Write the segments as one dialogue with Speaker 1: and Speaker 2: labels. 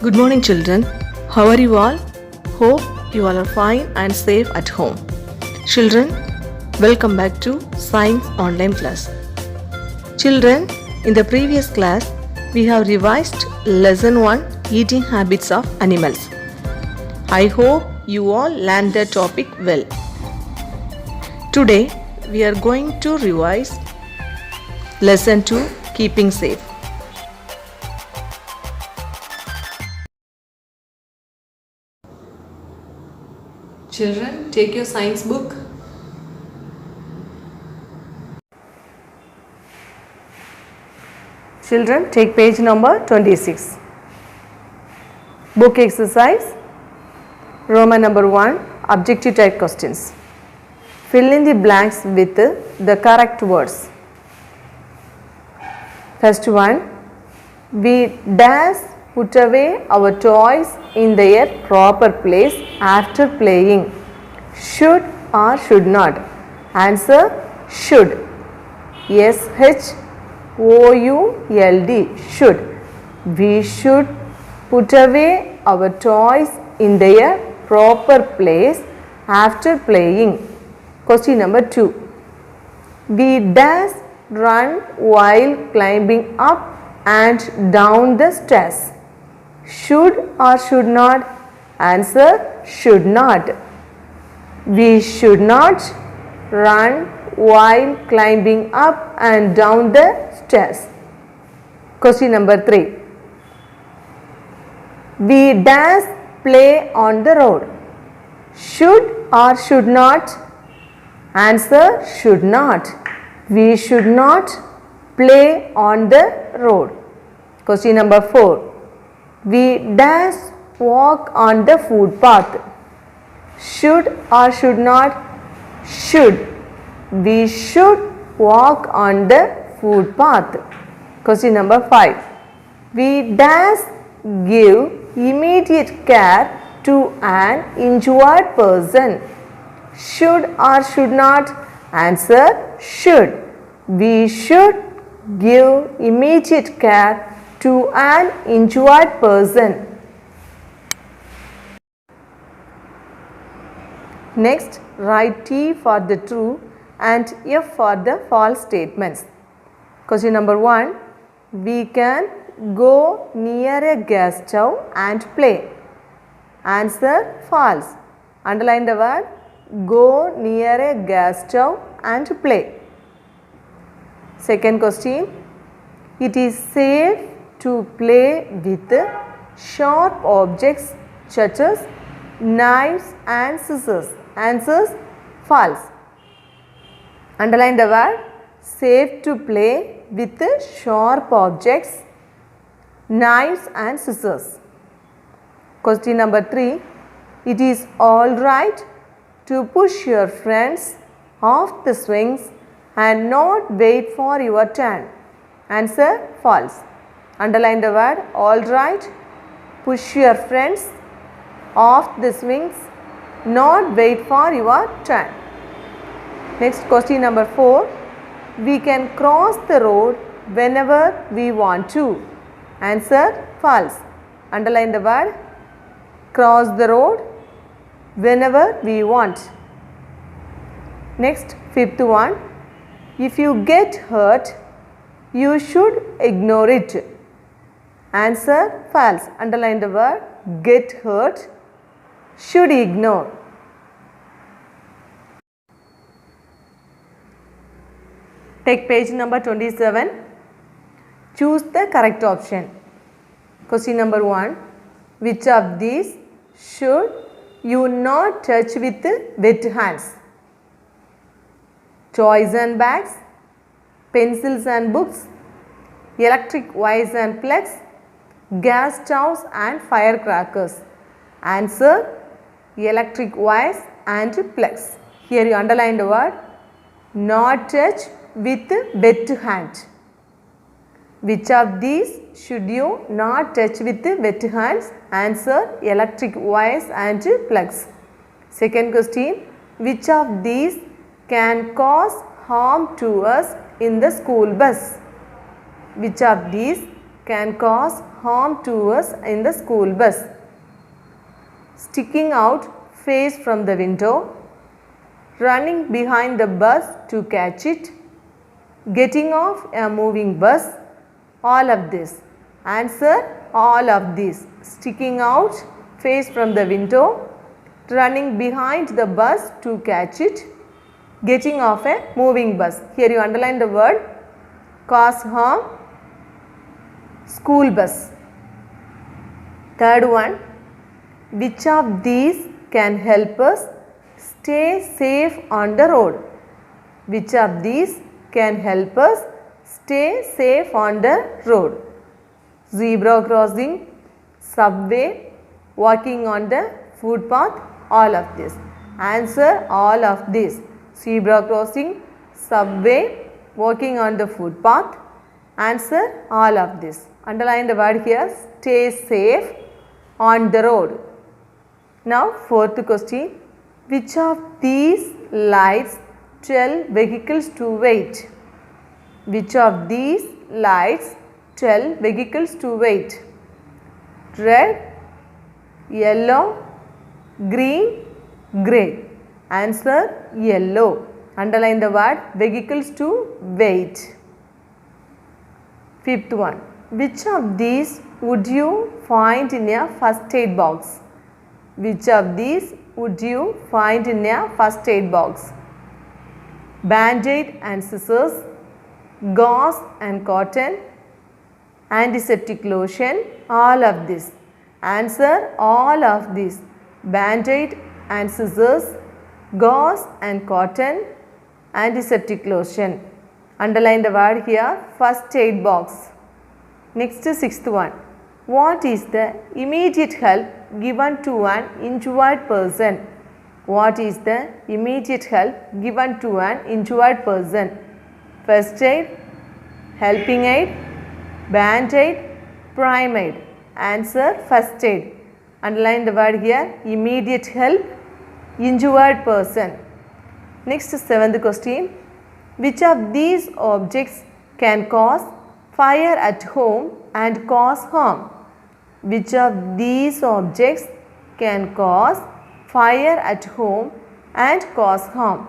Speaker 1: Good morning, children. How are you all? Hope you all are fine and safe at home. Children, welcome back to Science Online class. Children, in the previous class, we have revised Lesson 1 Eating Habits of Animals. I hope you all learned the topic well. Today, we are going to revise Lesson 2 Keeping Safe. Children, take your science book. Children, take page number 26. Book exercise, Roman number 1, objective type questions. Fill in the blanks with the correct words. First one, we dash put away our toys in their proper place after playing. Should or should not? Answer, should. SHOULD, should. We should put away our toys in their proper place after playing. Question number 2. We dash run while climbing up and down the stairs. Should or should not? Answer, should not. We should not run while climbing up and down the stairs. Question number 3. We dash play on the road. Should or should not? Answer, should not. We should not play on the road. Question number 4. We dash walk on the footpath. Should or should not? Should. We should walk on the footpath. Question number 5. We dash give immediate care to an injured person. Should or should not? Answer, should. We should give immediate care to an injured person. Next, write T for the true and F for the false statements. Question number 1. We can go near a gas stove and play. Answer, false. Underline the word go near a gas stove and play. Second question. It is safe to play with sharp objects such as knives and scissors. Answers, false. Underline the word safe to play with sharp objects, knives and scissors. Question number 3. It is all right to push your friends off the swings and not wait for your turn. Answer, false. Underline the word all right. Push your friends off the swings, not wait for your turn. Next, question number 4. We can cross the road whenever we want to. Answer, false. Underline the word cross the road whenever we want. Next, fifth one. If you get hurt, you should ignore it. Answer, false. Underline the word get hurt, should ignore. Take page number 27. Choose the correct option. Question number 1. Which of these should you not touch with wet hands? Toys and bags, pencils and books, electric wires and plugs, gas stoves and firecrackers. Answer, electric wires and plugs. Here you underline the word not touch with wet hand. Which of these should you not touch with wet hands? Answer, electric wires and plugs. Second question, which of these can cause harm to us in the school bus? Which of these can cause harm to us in the school bus? Sticking out face from the window, running behind the bus to catch it, getting off a moving bus, all of this. Answer, all of these. Sticking out face from the window, running behind the bus to catch it, getting off a moving bus. Here you underline the word cause harm, school bus. Third one, which of these can help us stay safe on the road? Which of these can help us stay safe on the road? Zebra crossing, subway, walking on the footpath, all of this. Answer, all of this. Zebra crossing, subway, walking on the footpath. Answer, all of this. Underline the word here, stay safe on the road. Now, fourth question. Which of these lights tell vehicles to wait? Which of these lights tell vehicles to wait? Red, yellow, green, grey. Answer, yellow. Underline the word vehicles to wait. Fifth one. Which of these would you find in a first aid box? Which of these would you find in a first aid box? Band-aid and scissors, gauze and cotton, antiseptic lotion, all of this. Answer, all of this. Band-aid and scissors, gauze and cotton, antiseptic lotion. Underline the word here, first aid box. Next, sixth one. What is the immediate help given to an injured person? What is the immediate help given to an injured person? First aid, helping aid, band-aid, prime aid. Answer, first aid. Underline the word here, immediate help, injured person. Next, seventh question. Which of these objects can cause fire at home and cause harm? Which of these objects can cause fire at home and cause harm?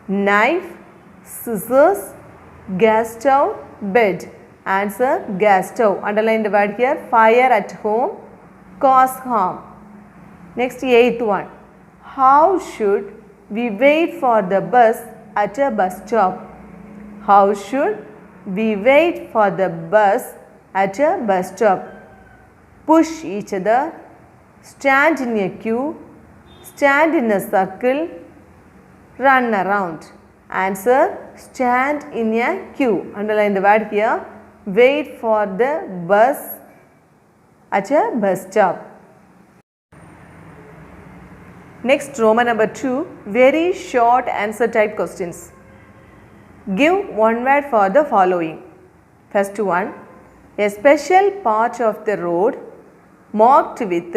Speaker 1: Knife, scissors, gas stove, bed. Answer, gas stove. Underline the word here, fire at home, cause harm. Next, eighth one. How should we wait for the bus at a bus stop? How should we wait for the bus at a bus stop? Push each other, stand in a queue, stand in a circle, run around. Answer, stand in a queue. Underline the word here, wait for the bus at a bus stop. Next, Roman number 2, very short answer type questions. Give one word for the following. First one, a special part of the road marked with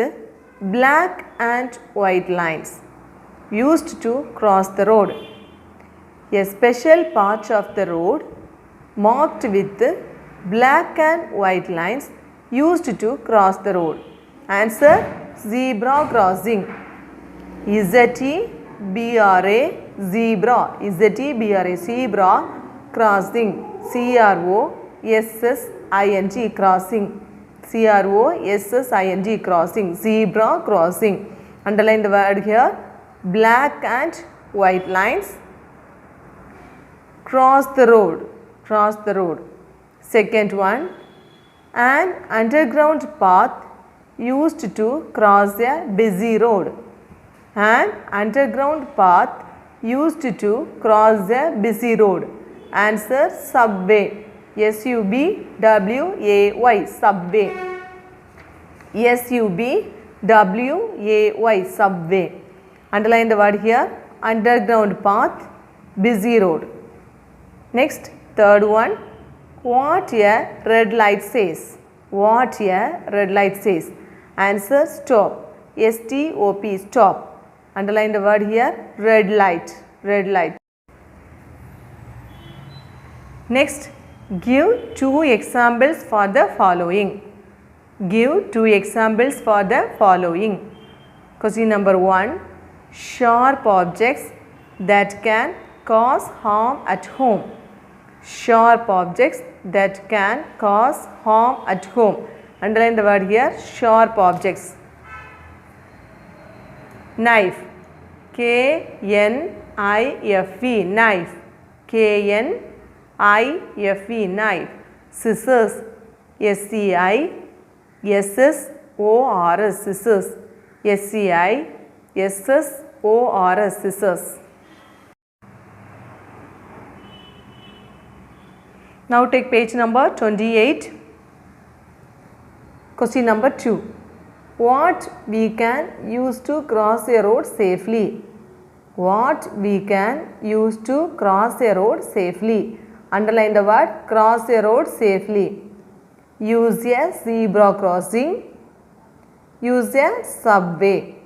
Speaker 1: black and white lines used to cross the road. A special part of the road marked with black and white lines used to cross the road. Answer, zebra crossing. Z-E-B-R-A, zebra. Z-E-B-R-A, zebra crossing. C-R-O-S-S-I-N-G, crossing. C-R-O-S-S-I-N-G, crossing. Zebra crossing. Underline the word here, black and white lines. Cross the road. Cross the road. Second one, an underground path used to cross a busy road. An underground path used to cross a busy road. Answer, subway. S-U-B-W-A-Y, subway. S-U-B-W-A-Y, subway. Underline the word here, underground path, busy road. Next, third one, what a red light says. What a red light says. Answer, stop. S-T-O-P, stop. Underline the word here, red light. Red light. Next, Give two examples for the following. Give two examples for the following. Question number 1. Sharp objects that can cause harm at home. Sharp objects that can cause harm at home. Underline the word here, sharp objects. Knife, K-N-I-F-E, knife, K-N-I-F-E, knife. Scissors, S-C-I-S-S-O-R-S, scissors, S-C-I-S-S-O-R-S, scissors. Now take page number 28. Question number 2. What we can use to cross a road safely? What we can use to cross a road safely? Underline the word cross a road safely. Use a zebra crossing. Use a subway.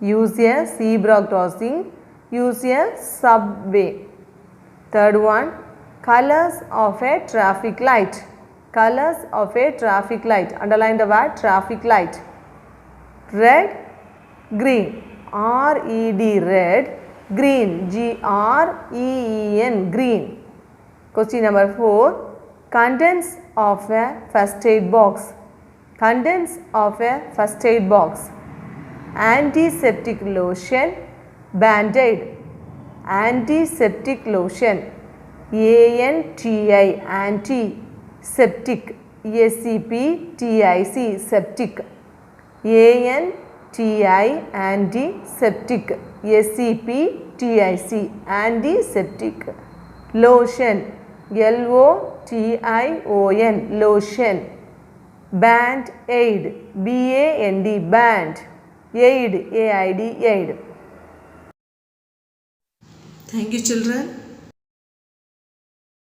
Speaker 1: Use a zebra crossing. Use a subway. Third one. Colors of a traffic light. Colors of a traffic light. Underline the word traffic light. Red, green. R-E-D, red. Green, G-R-E-E-N, green. Question number 4. Contents of a first aid box. Contents of a first aid box. Antiseptic lotion, band-aid. Antiseptic lotion. A-N-T-I, anti-septic. S-E-P-T-I-C, septic. A-N-T-I, antiseptic. S-E-P-T-I-C, antiseptic. Lotion, L-O-T-I-O-N, lotion. Band-aid, B-A-N-D, band. Aid, A-I-D, aid.
Speaker 2: Thank you, children.